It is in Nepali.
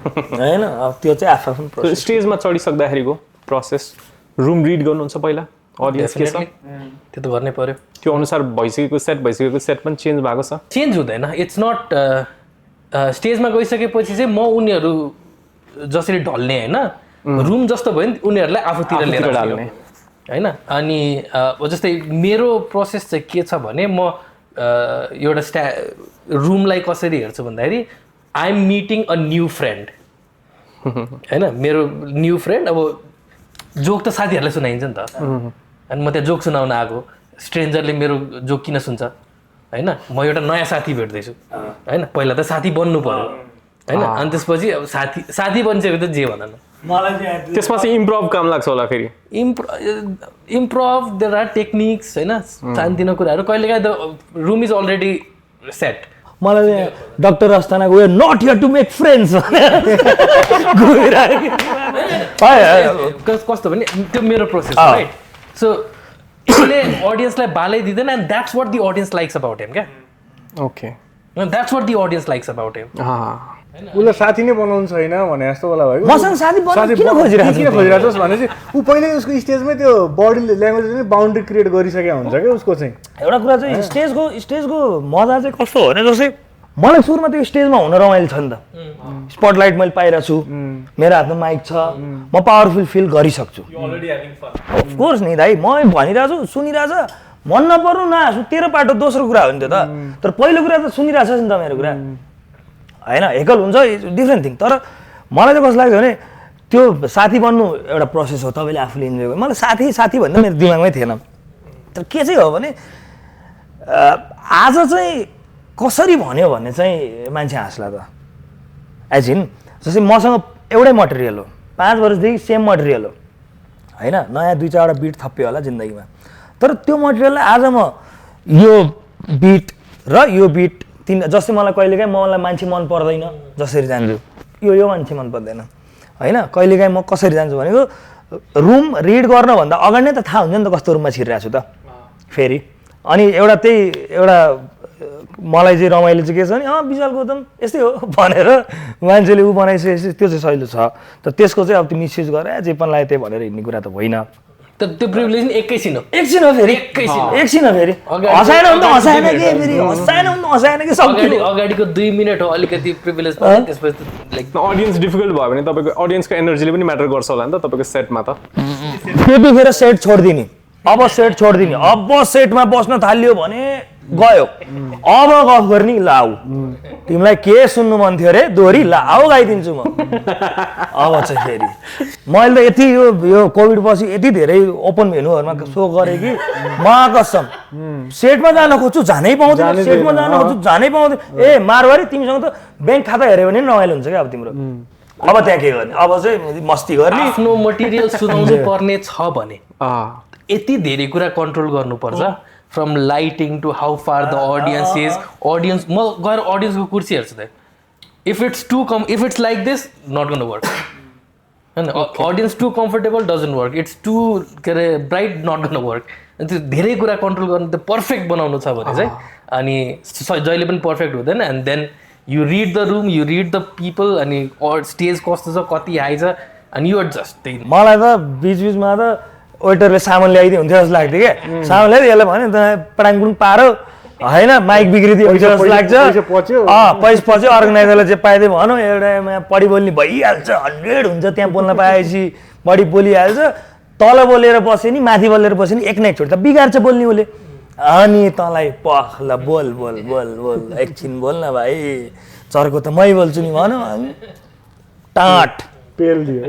हैन त्यो चाहिँ आफ्नो प्रोसेस स्टेजमा चढिसक्दाखेरिको प्रोसेस रुम रिड गर्नुहुन्छ पहिला अडियन्स के छ त्यो त गर्नै पर्यो त्यो अनुसार भइसकेको सेट पनि चेन्ज भएको छ चेन्ज हुँदैन इट्स नट स्टेजमा गइसकेपछि चाहिँ म उनीहरू जसरी ढल्ने होइन रुम जस्तो भयो नि उनीहरूलाई आफूतिर लिएर ढाल्ने होइन अनि जस्तै मेरो प्रोसेस चाहिँ के छ भने म एउटा रुमलाई कसरी हेर्छु भन्दाखेरि I am meeting a new friend होइन मेरो न्यू फ्रेन्ड अब जोक त साथीहरूलाई सुनाइन्छ नि त अनि म त्यहाँ जोक सुनाउन आएको स्ट्रेन्जरले मेरो जोक किन सुन्छ होइन म एउटा नयाँ साथी भेट्दैछु होइन पहिला त साथी बन्नु पर्यो होइन अनि त्यसपछि अब साथी बनिसकेको त जे भन न त्यसमा चाहिँ इम्प्रोभ काम लाग्छ होला फेरि इम्प्रोभ देयर आर टेक्निक्स होइन सानोतिनो कुराहरू कहिलेकाहीँ the room is already set मलाई डाक्टर अस्ताना गयो not here to make friends कस्तो भने त्यो मेरो प्रोसेस राइट सो यसले अडियन्सलाई बालै दिँदैन and that's what the audience likes about him क्या okay that's what the audience likes about him उसलाई साथी नै बनाउनु छैन भने जस्तो होला भयो मसँग साथी बनाउन किन खोजिरहेको छ भने चाहिँ ऊ पहिल्यै उसको स्टेजमै त्यो बडी ल्याङ्ग्वेज नै बााउन्ड्री क्रिएट गरिसकेको हुन्छ क्या उसको चाहिँ एउटा कुरा चाहिँ स्टेजको मजा चाहिँ कस्तो हो भने जस्तै मलाई सुरुमा त्यो स्टेजमा हुन रमाइलो छ नि त स्पटलाइट मैले पाइरहेको छु मेरो हातमा माइक छ म पावरफुल फिल गरिसक्छु अफकोर्स नि दाइ म भनिरहेको छु सुनिरहेछ मन नपर्नु नहाँसु तेरो पाटो दोस्रो कुरा हो नि त्यो त तर पहिलो कुरा त सुनिरहेछ नि त मेरो कुरा होइन एकल हुन्छ डिफ्रेन्ट थिङ तर मलाई चाहिँ कस्तो लाग्छ भने त्यो साथी बन्नु एउटा प्रोसेस हो तपाईँले आफूले इन्जोय गर्नु मलाई साथी भन्दा मेरो दिमागमै थिएन तर के चाहिँ हो भने आज चाहिँ कसरी भन्यो भने चाहिँ मान्छे हाँस्ला त एज इन जस्तै मसँग एउटै मटेरियल हो 5 वर्षदेखि सेम मटेरियल हो होइन नयाँ 2-4वटा बिट थप्यो होला जिन्दगीमा तर त्यो मटेरियललाई आज म यो बिट र यो बिट जस्तै मलाई कहिलेकाहीँ मलाई मान्छे मन पर्दैन जसरी जान्छु यो मान्छे मन पर्दैन होइन कहिलेकाहीँ म कसरी जान्छु भनेको रुम रिड गर्नभन्दा अगाडि नै त थाहा हुन्छ नि त कस्तो रुममा छिरिरहेको छु त फेरि अनि एउटा मलाई चाहिँ रमाइलो चाहिँ के छ भने विशाल गौतम यस्तै हो भनेर मान्छेले ऊ बनाइसकेपछि त्यो चाहिँ सहिलो छ तर त्यसको चाहिँ अब त्यो मिसयुज गरेर जे पनि लाग्यो त्यही भनेर हिँड्ने कुरा त होइन तर त्यो प्रिभिलेज एकैछिन हो फेरि हँसाएन कि अगाडिको 2 मिनट हो अलिकति प्रिभिलेज त्यसपछि लाइक अडियन्स डिफिकल्ट भयो भने तपाईँको अडियन्सको एनर्जीले पनि म्याटर गर्छ होला नि त तपाईँको सेटमा त त्यतिखेर सेट छोडिदिने अब सेटमा बस्न थाल्यो भने गयो अब गफ गर्ने लाऊ तिमीलाई के सुन्नु मन थियो अरे दोहोरी लाऊ गाइदिन्छु म अब चाहिँ फेरि मैले त यति यो कोभिड पछि यति धेरै ओपन भेन्यूहरूमा सो गरेँ कि कसम सेटमा जान खोज्छु जानै पाउँदैन सेटमा जान खोज्छु जानै पाउँदैन ए मारवारी तिमीसँग त ब्याङ्क खाता हेऱ्यो भने रमाइलो हुन्छ क्या अब तिम्रो अब त्यहाँ के गर्ने अब चाहिँ मस्ती गर्ने आफ्नो मटेरियल सुनाउनु पर्ने छ भने यति धेरै कुरा कन्ट्रोल गर्नुपर्छ from lighting to how far the audience is audience म गएर अडियन्सको कुर्सी हेर्छु त if it's like this not gonna work होइन audience too comfortable doesn't work it's too के अरे ब्राइट नट गोना वर्क त्यो धेरै कुरा कन्ट्रोल गर्नु त्यो पर्फेक्ट बनाउनु छ भने चाहिँ अनि जहिले पनि पर्फेक्ट हुँदैन and then you read the room you read the people अनि स्टेज कस्तो छ कति हाई छ अनि यु एडजस्ट त्यही मलाई त बिचबिचमा त वेटरले सामान ल्याइदियो हुन्थ्यो जस्तो लाग्थ्यो क्या सामान ल्याइदियो यसलाई भन्यो त पडाङपुङ पारो होइन माइक बिग्रिदियो जस्तो लाग्छ पैसा पछि अर्गनाइजरलाई चाहिँ पाइदियो भनौँ एउटा बढी बोल्ने भइहाल्छ 100 हुन्छ त्यहाँ बोल्न पाएपछि बढी बोलिहाल्छ तल बोलेर बस्यो नि माथि बोलेर बस्यो नि एक न एकचोटि त बिगार्छ बोल्ने उसले अनि तँलाई पख ल बोल बोल बोल बोल एकछिन बोल न भाइ चर्को त मै बोल्छु नि भनौँ टाँट पेल दियो